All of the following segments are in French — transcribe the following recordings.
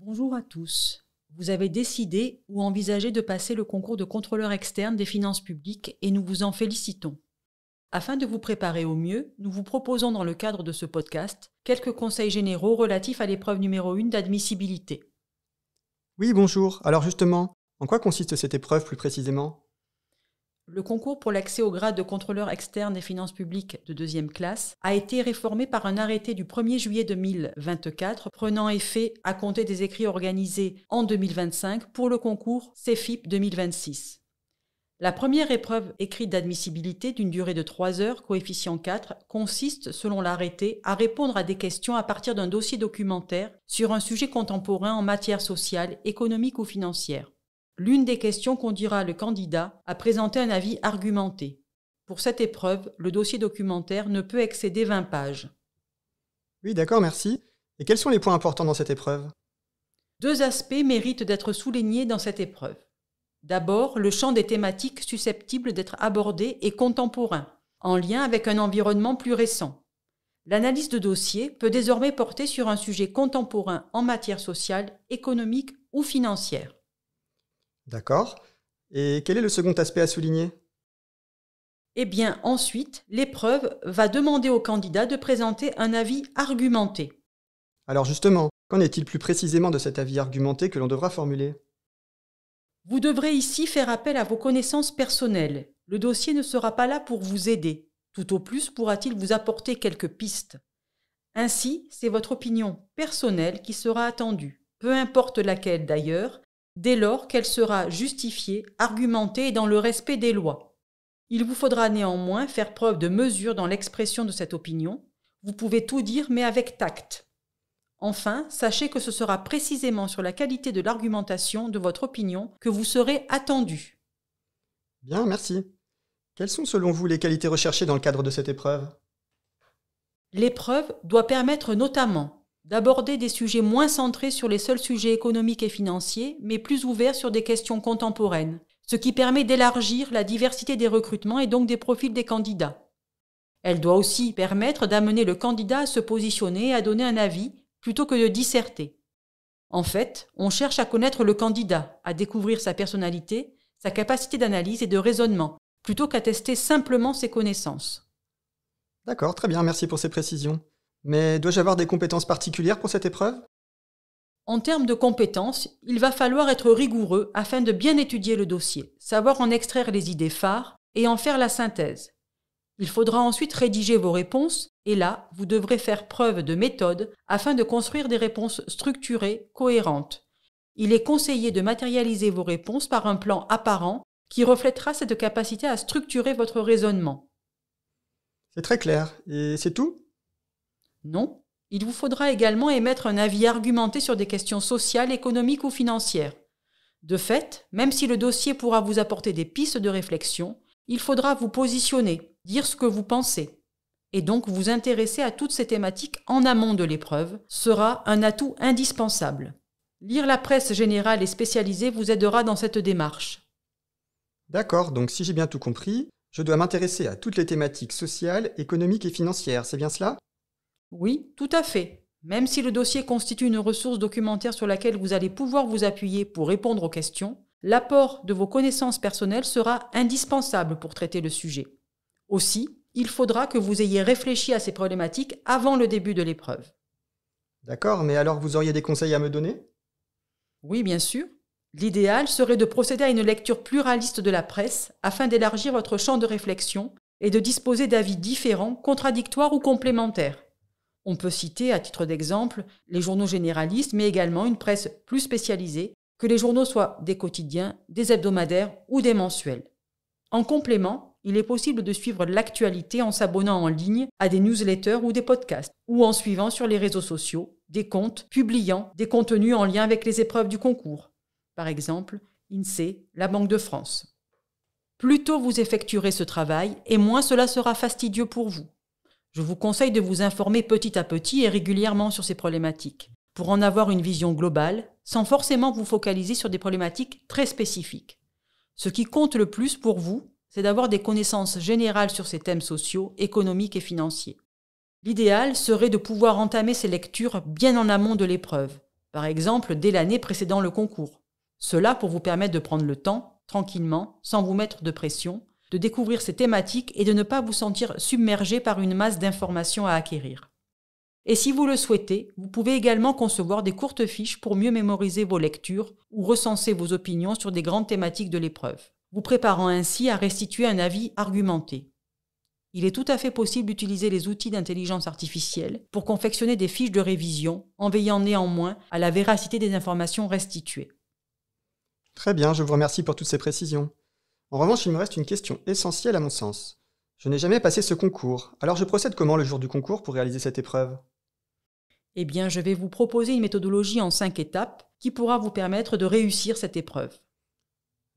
Bonjour à tous. Vous avez décidé ou envisagé de passer le concours de contrôleur externe des finances publiques et nous vous en félicitons. Afin de vous préparer au mieux, nous vous proposons dans le cadre de ce podcast quelques conseils généraux relatifs à l'épreuve numéro 1 d'admissibilité. Oui, bonjour. Alors justement, en quoi consiste cette épreuve plus précisément ? Le concours pour l'accès au grade de contrôleur externe des finances publiques de 2e classe a été réformé par un arrêté du 1er juillet 2024 prenant effet à compter des écrits organisés en 2025 pour le concours CEFIP 2026. La première épreuve écrite d'admissibilité d'une durée de 3 heures, coefficient 4, consiste, selon l'arrêté, à répondre à des questions à partir d'un dossier documentaire sur un sujet contemporain en matière sociale, économique ou financière. L'une des questions conduira le candidat à présenter un avis argumenté. Pour cette épreuve, le dossier documentaire ne peut excéder 20 pages. Oui, d'accord, merci. Et quels sont les points importants dans cette épreuve ? 2 aspects méritent d'être soulignés dans cette épreuve. D'abord, le champ des thématiques susceptibles d'être abordées est contemporain, en lien avec un environnement plus récent. L'analyse de dossier peut désormais porter sur un sujet contemporain en matière sociale, économique ou financière. D'accord. Et quel est le second aspect à souligner ? Eh bien, ensuite, l'épreuve va demander au candidat de présenter un avis argumenté. Alors justement, qu'en est-il plus précisément de cet avis argumenté que l'on devra formuler ? Vous devrez ici faire appel à vos connaissances personnelles. Le dossier ne sera pas là pour vous aider. Tout au plus pourra-t-il vous apporter quelques pistes. Ainsi, c'est votre opinion personnelle qui sera attendue, peu importe laquelle d'ailleurs, dès lors qu'elle sera justifiée, argumentée et dans le respect des lois. Il vous faudra néanmoins faire preuve de mesure dans l'expression de cette opinion. Vous pouvez tout dire, mais avec tact. Enfin, sachez que ce sera précisément sur la qualité de l'argumentation de votre opinion que vous serez attendu. Bien, merci. Quelles sont selon vous les qualités recherchées dans le cadre de cette épreuve ? L'épreuve doit permettre notamment d'aborder des sujets moins centrés sur les seuls sujets économiques et financiers, mais plus ouverts sur des questions contemporaines, ce qui permet d'élargir la diversité des recrutements et donc des profils des candidats. Elle doit aussi permettre d'amener le candidat à se positionner et à donner un avis, plutôt que de disserter. En fait, on cherche à connaître le candidat, à découvrir sa personnalité, sa capacité d'analyse et de raisonnement, plutôt qu'à tester simplement ses connaissances. D'accord, très bien, merci pour ces précisions. Mais dois-je avoir des compétences particulières pour cette épreuve ? En termes de compétences, il va falloir être rigoureux afin de bien étudier le dossier, savoir en extraire les idées phares et en faire la synthèse. Il faudra ensuite rédiger vos réponses et là, vous devrez faire preuve de méthode afin de construire des réponses structurées, cohérentes. Il est conseillé de matérialiser vos réponses par un plan apparent qui reflètera cette capacité à structurer votre raisonnement. C'est très clair. Et c'est tout ? Non, il vous faudra également émettre un avis argumenté sur des questions sociales, économiques ou financières. De fait, même si le dossier pourra vous apporter des pistes de réflexion, il faudra vous positionner, dire ce que vous pensez. Et donc vous intéresser à toutes ces thématiques en amont de l'épreuve sera un atout indispensable. Lire la presse générale et spécialisée vous aidera dans cette démarche. D'accord, donc si j'ai bien tout compris, je dois m'intéresser à toutes les thématiques sociales, économiques et financières, c'est bien cela ? Oui, tout à fait. Même si le dossier constitue une ressource documentaire sur laquelle vous allez pouvoir vous appuyer pour répondre aux questions, l'apport de vos connaissances personnelles sera indispensable pour traiter le sujet. Aussi, il faudra que vous ayez réfléchi à ces problématiques avant le début de l'épreuve. D'accord, mais alors vous auriez des conseils à me donner ? Oui, bien sûr. L'idéal serait de procéder à une lecture pluraliste de la presse afin d'élargir votre champ de réflexion et de disposer d'avis différents, contradictoires ou complémentaires. On peut citer, à titre d'exemple, les journaux généralistes, mais également une presse plus spécialisée, que les journaux soient des quotidiens, des hebdomadaires ou des mensuels. En complément, il est possible de suivre l'actualité en s'abonnant en ligne à des newsletters ou des podcasts, ou en suivant sur les réseaux sociaux des comptes publiant des contenus en lien avec les épreuves du concours. Par exemple, INSEE, la Banque de France. Plus tôt vous effectuerez ce travail, et moins cela sera fastidieux pour vous. Je vous conseille de vous informer petit à petit et régulièrement sur ces problématiques, pour en avoir une vision globale, sans forcément vous focaliser sur des problématiques très spécifiques. Ce qui compte le plus pour vous, c'est d'avoir des connaissances générales sur ces thèmes sociaux, économiques et financiers. L'idéal serait de pouvoir entamer ces lectures bien en amont de l'épreuve, par exemple dès l'année précédant le concours. Cela pour vous permettre de prendre le temps, tranquillement, sans vous mettre de pression, de découvrir ces thématiques et de ne pas vous sentir submergé par une masse d'informations à acquérir. Et si vous le souhaitez, vous pouvez également concevoir des courtes fiches pour mieux mémoriser vos lectures ou recenser vos opinions sur des grandes thématiques de l'épreuve, vous préparant ainsi à restituer un avis argumenté. Il est tout à fait possible d'utiliser les outils d'intelligence artificielle pour confectionner des fiches de révision, en veillant néanmoins à la véracité des informations restituées. Très bien, je vous remercie pour toutes ces précisions. En revanche, il me reste une question essentielle à mon sens. Je n'ai jamais passé ce concours, alors je procède comment le jour du concours pour réaliser cette épreuve ? Eh bien, je vais vous proposer une méthodologie en 5 étapes qui pourra vous permettre de réussir cette épreuve.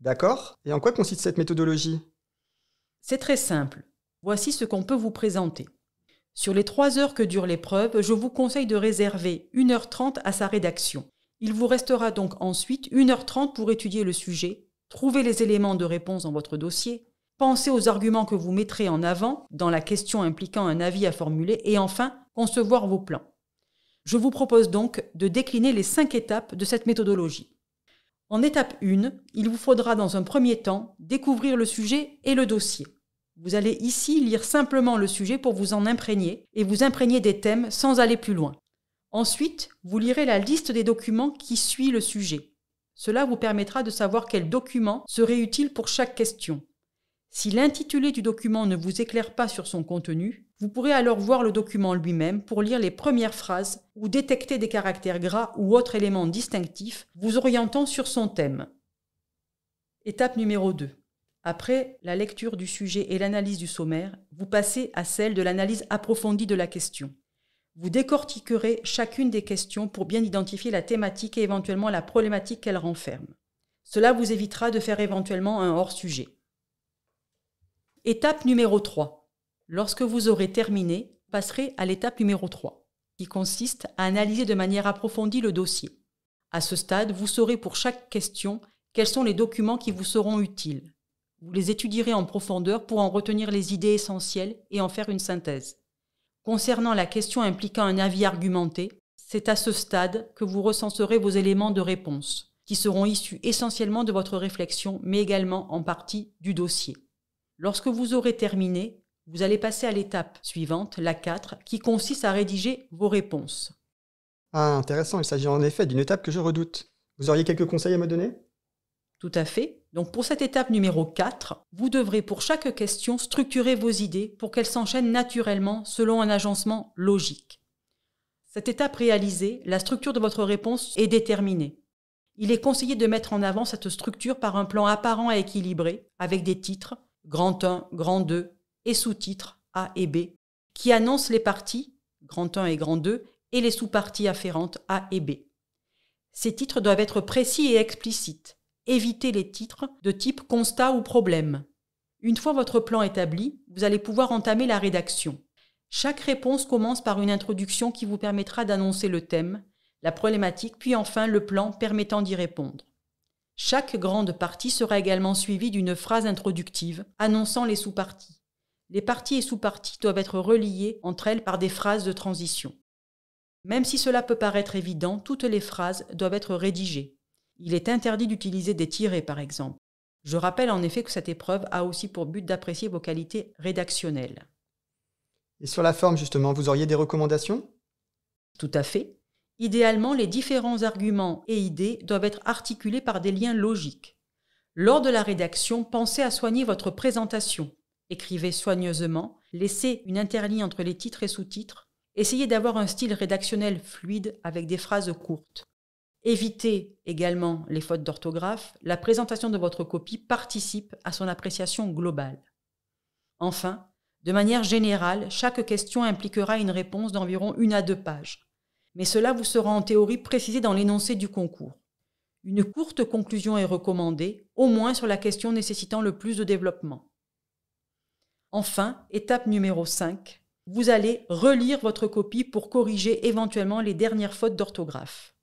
D'accord. Et en quoi consiste cette méthodologie ? C'est très simple. Voici ce qu'on peut vous présenter. Sur les 3 heures que dure l'épreuve, je vous conseille de réserver 1h30 à sa rédaction. Il vous restera donc ensuite 1h30 pour étudier le sujet, trouver les éléments de réponse dans votre dossier, penser aux arguments que vous mettrez en avant dans la question impliquant un avis à formuler et enfin concevoir vos plans. Je vous propose donc de décliner les 5 étapes de cette méthodologie. En étape 1, il vous faudra dans un premier temps découvrir le sujet et le dossier. Vous allez ici lire simplement le sujet pour vous en imprégner et vous imprégner des thèmes sans aller plus loin. Ensuite, vous lirez la liste des documents qui suit le sujet. Cela vous permettra de savoir quel document serait utile pour chaque question. Si l'intitulé du document ne vous éclaire pas sur son contenu, vous pourrez alors voir le document lui-même pour lire les premières phrases ou détecter des caractères gras ou autres éléments distinctifs vous orientant sur son thème. Étape numéro 2. Après la lecture du sujet et l'analyse du sommaire, vous passez à celle de l'analyse approfondie de la question. Vous décortiquerez chacune des questions pour bien identifier la thématique et éventuellement la problématique qu'elle renferme. Cela vous évitera de faire éventuellement un hors-sujet. Étape numéro 3. Lorsque vous aurez terminé, vous passerez à l'étape numéro 3, qui consiste à analyser de manière approfondie le dossier. À ce stade, vous saurez pour chaque question quels sont les documents qui vous seront utiles. Vous les étudierez en profondeur pour en retenir les idées essentielles et en faire une synthèse. Concernant la question impliquant un avis argumenté, c'est à ce stade que vous recenserez vos éléments de réponse, qui seront issus essentiellement de votre réflexion, mais également en partie du dossier. Lorsque vous aurez terminé, vous allez passer à l'étape suivante, la 4, qui consiste à rédiger vos réponses. Ah, intéressant, il s'agit en effet d'une étape que je redoute. Vous auriez quelques conseils à me donner ? Tout à fait. Donc pour cette étape numéro 4, vous devrez pour chaque question structurer vos idées pour qu'elles s'enchaînent naturellement selon un agencement logique. Cette étape réalisée, la structure de votre réponse est déterminée. Il est conseillé de mettre en avant cette structure par un plan apparent et équilibré, avec des titres, grand 1, grand 2, et sous-titres A et B, qui annoncent les parties, grand 1 et grand 2, et les sous-parties afférentes A et B. Ces titres doivent être précis et explicites. Évitez les titres de type constat ou problème. Une fois votre plan établi, vous allez pouvoir entamer la rédaction. Chaque réponse commence par une introduction qui vous permettra d'annoncer le thème, la problématique, puis enfin le plan permettant d'y répondre. Chaque grande partie sera également suivie d'une phrase introductive annonçant les sous-parties. Les parties et sous-parties doivent être reliées entre elles par des phrases de transition. Même si cela peut paraître évident, toutes les phrases doivent être rédigées. Il est interdit d'utiliser des tirets, par exemple. Je rappelle en effet que cette épreuve a aussi pour but d'apprécier vos qualités rédactionnelles. Et sur la forme, justement, vous auriez des recommandations ? Tout à fait. Idéalement, les différents arguments et idées doivent être articulés par des liens logiques. Lors de la rédaction, pensez à soigner votre présentation. Écrivez soigneusement, laissez une interligne entre les titres et sous-titres. Essayez d'avoir un style rédactionnel fluide avec des phrases courtes. Évitez également les fautes d'orthographe. La présentation de votre copie participe à son appréciation globale. Enfin, de manière générale, chaque question impliquera une réponse d'environ 1 à 2 pages. Mais cela vous sera en théorie précisé dans l'énoncé du concours. Une courte conclusion est recommandée, au moins sur la question nécessitant le plus de développement. Enfin, étape numéro 5, vous allez relire votre copie pour corriger éventuellement les dernières fautes d'orthographe.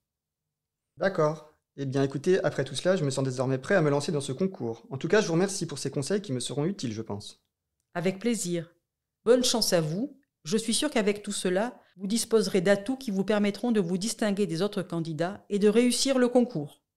D'accord. Eh bien écoutez, après tout cela, je me sens désormais prêt à me lancer dans ce concours. En tout cas, je vous remercie pour ces conseils qui me seront utiles, je pense. Avec plaisir. Bonne chance à vous. Je suis sûre qu'avec tout cela, vous disposerez d'atouts qui vous permettront de vous distinguer des autres candidats et de réussir le concours.